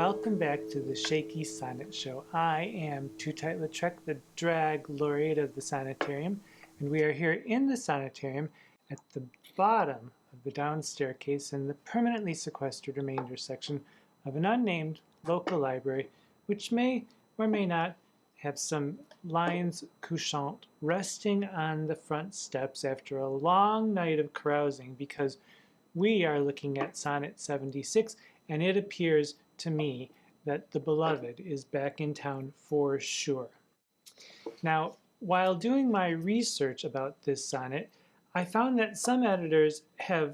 Welcome back to the Shakey Sonnet Show. I am Tootight Lautrec, the drag laureate of the Sonnetarium, and we are here in the Sonnetarium at the bottom of the down staircase in the permanently sequestered remainder section of an unnamed local library, which may or may not have some lions couchant resting on the front steps after a long night of carousing, because we are looking at Sonnet 76, and it appears to me that the beloved is back in town for sure. Now, while doing my research about this sonnet, I found that some editors have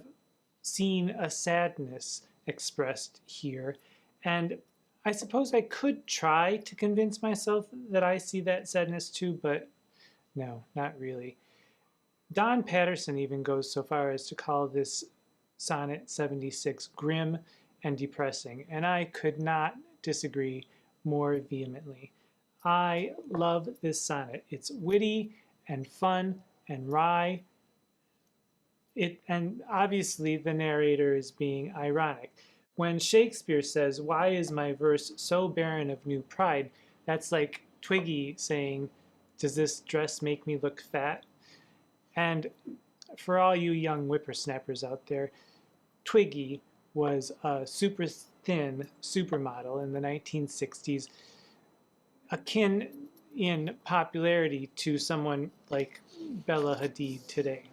seen a sadness expressed here, and I suppose I could try to convince myself that I see that sadness too, but no, not really. Don Patterson even goes so far as to call this Sonnet 76 grim and depressing, and I could not disagree more vehemently. I love this sonnet. It's witty and fun and wry. And obviously the narrator is being ironic. When Shakespeare says, "Why is my verse so barren of new pride?" that's like Twiggy saying, "Does this dress make me look fat?" And for all you young whippersnappers out there, Twiggy was a super thin supermodel in the 1960s, akin in popularity to someone like Bella Hadid today.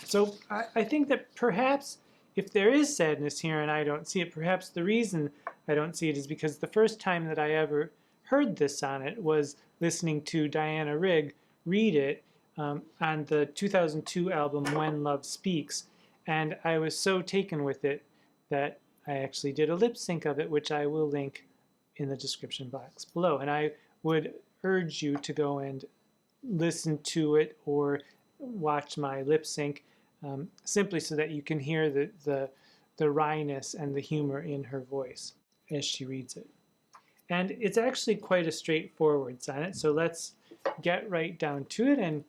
So I think that perhaps if there is sadness here and I don't see it, perhaps the reason I don't see it is because the first time that I ever heard this sonnet was listening to Diana Rigg read it on the 2002 album When Love Speaks. And I was so taken with it that I actually did a lip sync of it, which I will link in the description box below. And I would urge you to go and listen to it or watch my lip sync, simply so that you can hear the wryness and the humor in her voice as she reads it. And it's actually quite a straightforward sonnet, so let's get right down to it. And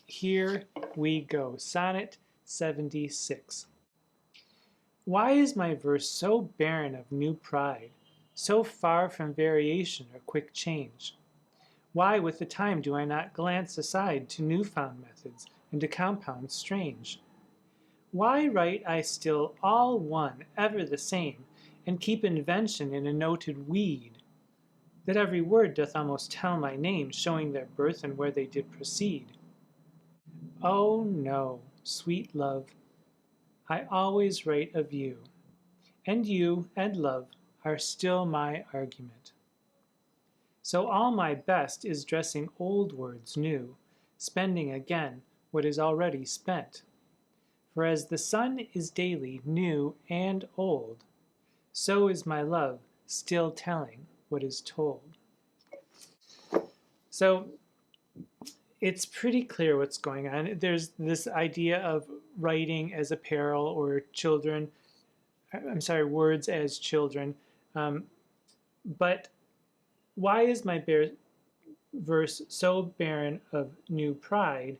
here we go. Sonnet 76. Why is my verse so barren of new pride, so far from variation or quick change? Why with the time do I not glance aside to new-found methods and to compounds strange? Why write I still all one, ever the same, and keep invention in a noted weed, that every word doth almost tell my name, showing their birth and where they did proceed? Oh no, sweet love, I always write of you, and you and love are still my argument. So all my best is dressing old words new, spending again what is already spent. For as the sun is daily new and old, so is my love still telling what is told. So it's pretty clear what's going on. There's this idea of writing as a peril, or words as children. But why is my verse so barren of new pride?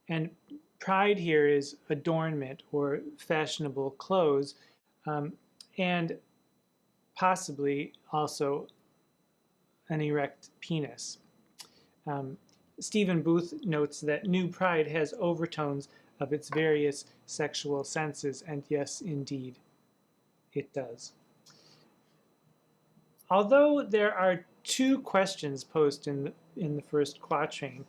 And pride here is adornment or fashionable clothes, and possibly also an erect penis. Stephen Booth notes that new pride has overtones of its various sexual senses, and yes, indeed, it does. Although there are two questions posed in the first quatrain,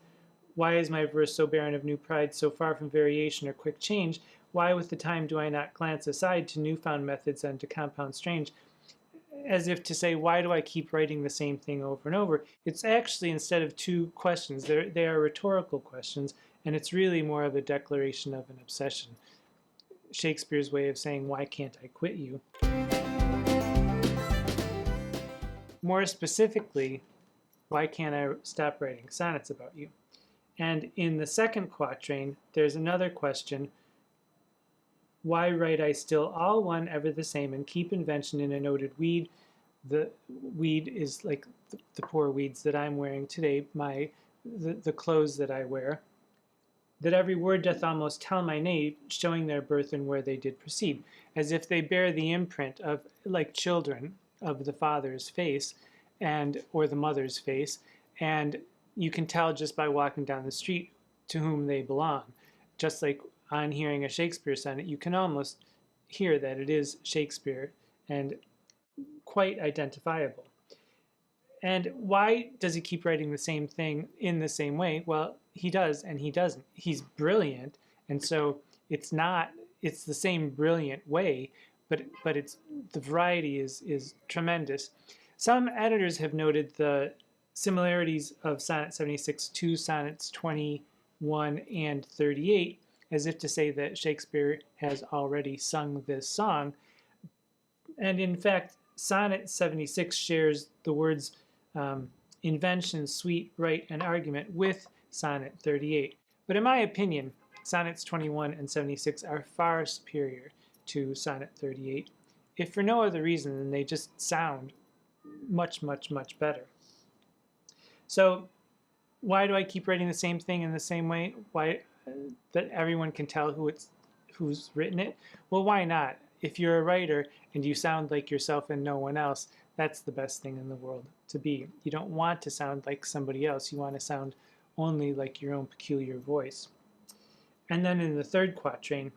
why is my verse so barren of new pride, so far from variation or quick change? Why with the time do I not glance aside to newfound methods and to compound strange? As if to say, why do I keep writing the same thing over and over? It's actually, instead of two questions, they are rhetorical questions, and it's really more of a declaration of an obsession. Shakespeare's way of saying, why can't I quit you? More specifically, why can't I stop writing sonnets about you? And in the second quatrain, there's another question. Why write I still all one, ever the same, and keep invention in a noted weed? The weed is like the poor weeds that I'm wearing today, the clothes that I wear. that every word doth almost tell my name, showing their birth and where they did proceed, as if they bear the imprint of, like children, of the father's face and or the mother's face, and you can tell just by walking down the street to whom they belong. Just like on hearing a Shakespeare sonnet, you can almost hear that it is Shakespeare and quite identifiable. And why does he keep writing the same thing in the same way? Well, he does and he doesn't. He's brilliant, and so it's the same brilliant way, but it's the variety is tremendous. Some editors have noted the similarities of Sonnet 76 to Sonnets 21 and 38, as if to say that Shakespeare has already sung this song. And in fact, Sonnet 76 shares the words invention, sweet, right, and argument with Sonnet 38. But in my opinion, Sonnets 21 and 76 are far superior to Sonnet 38, if for no other reason than they just sound much, much, much better. So why do I keep writing the same thing in the same way? Why that everyone can tell who's written it? Well, why not? If you're a writer and you sound like yourself and no one else, that's the best thing in the world to be. You don't want to sound like somebody else. You want to sound only like your own peculiar voice. And then in the third quatrain,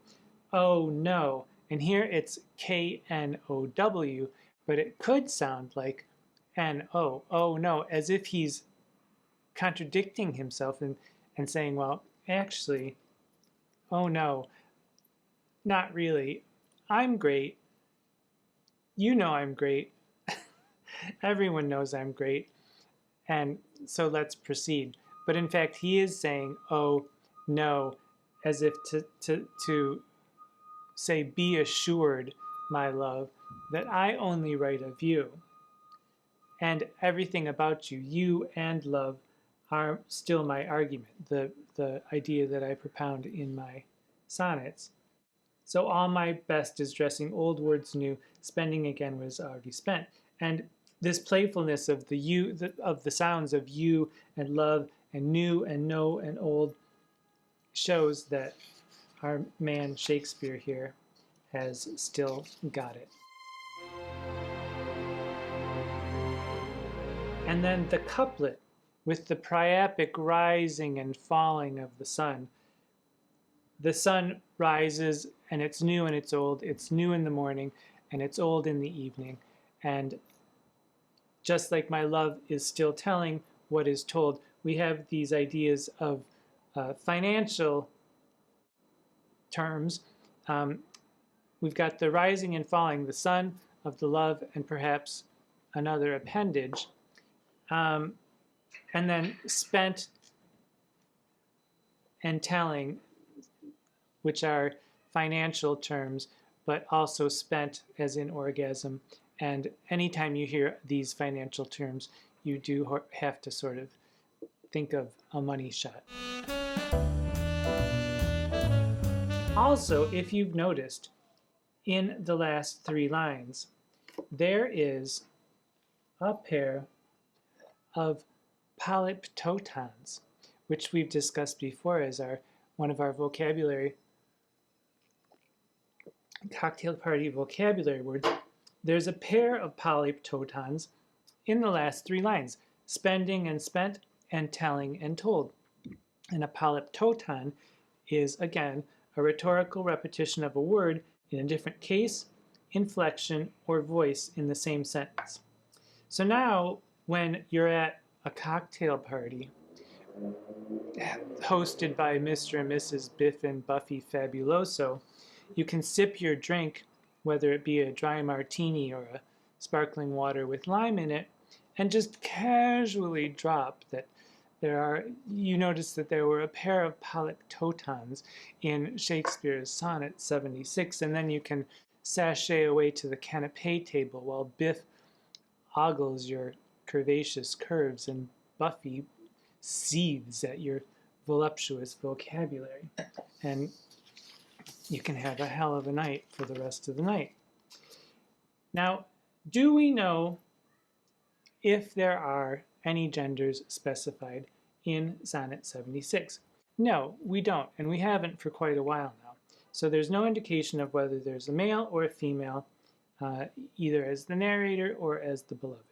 oh no, and here it's K-N-O-W, but it could sound like N-O, oh no, as if he's contradicting himself and saying, well, actually, oh no, not really. I'm great. You know I'm great. Everyone knows I'm great. And so let's proceed. But in fact, he is saying, oh no, as if to say, be assured, my love, that I only write of you. And everything about you, you and love, are still my argument, the idea that I propound in my sonnets. So all my best is dressing old words new, spending again what is already spent. And this playfulness of of the sounds of you and love and new and no and old shows that our man Shakespeare here has still got it. And then the couplet with the priapic rising and falling of the sun. The sun rises and it's new and it's old. It's new in the morning and it's old in the evening. And just like my love is still telling what is told, we have these ideas of financial terms. We've got the rising and falling, the sun of the love, and perhaps another appendage. And then spent and telling, which are financial terms, but also spent as in orgasm. And anytime you hear these financial terms, you do have to sort of think of a money shot. Also, if you've noticed, in the last three lines, there is a pair of polyptotons, which we've discussed before as one of our vocabulary, cocktail party vocabulary words. There's a pair of polyptotons in the last three lines, spending and spent, and telling and told. And a polyptoton is, again, a rhetorical repetition of a word in a different case, inflection, or voice in the same sentence. So now, when you're at a cocktail party hosted by Mr. and Mrs. Biff and Buffy Fabuloso, you can sip your drink, whether it be a dry martini or a sparkling water with lime in it, and just casually drop that you notice that there were a pair of polyptotons in Shakespeare's Sonnet 76, and then you can sashay away to the canapé table while Biff ogles your curvaceous curves and Buffy seethes at your voluptuous vocabulary. And you can have a hell of a night for the rest of the night. Now, do we know if there are any genders specified in Sonnet 76? No, we don't, and we haven't for quite a while now. So there's no indication of whether there's a male or a female, either as the narrator or as the beloved.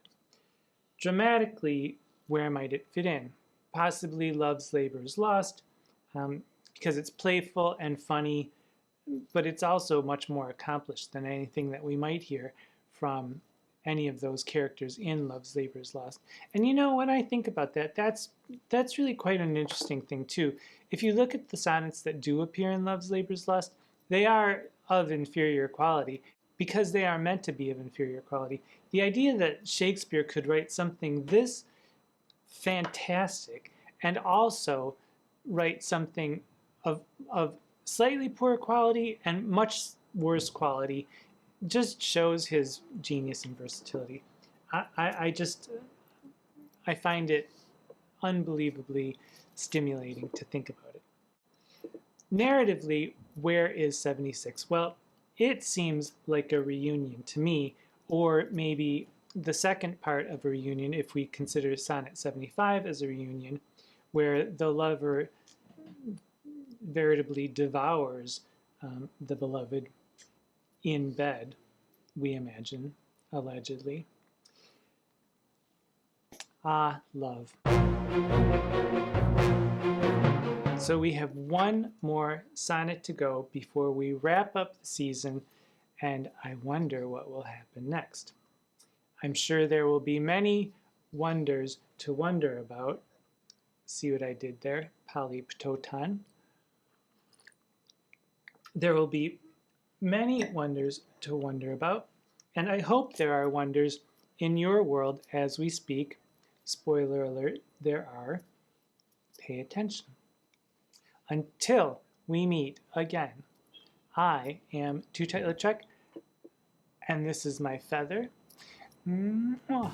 Dramatically, where might it fit in? Possibly Love's Labor is Lost, because it's playful and funny, but it's also much more accomplished than anything that we might hear from any of those characters in Love's Labor is Lost. And you know, when I think about that, that's really quite an interesting thing too. If you look at the sonnets that do appear in Love's Labor is Lost, they are of inferior quality because they are meant to be of inferior quality. The idea that Shakespeare could write something this fantastic and also write something of slightly poor quality and much worse quality just shows his genius and versatility. I find it unbelievably stimulating to think about it. Narratively, where is 76? Well, it seems like a reunion to me, or maybe the second part of a reunion if we consider Sonnet 75 as a reunion, where the lover veritably devours the beloved in bed, we imagine, allegedly. Ah, love. So we have one more sonnet to go before we wrap up the season, and I wonder what will happen next. I'm sure there will be many wonders to wonder about. See what I did there? Polyptoton. There will be many wonders to wonder about, and I hope there are wonders in your world as we speak. Spoiler alert, there are. Pay attention. Until we meet again, I am Tootight Lautrec, and this is my feather. Mwah.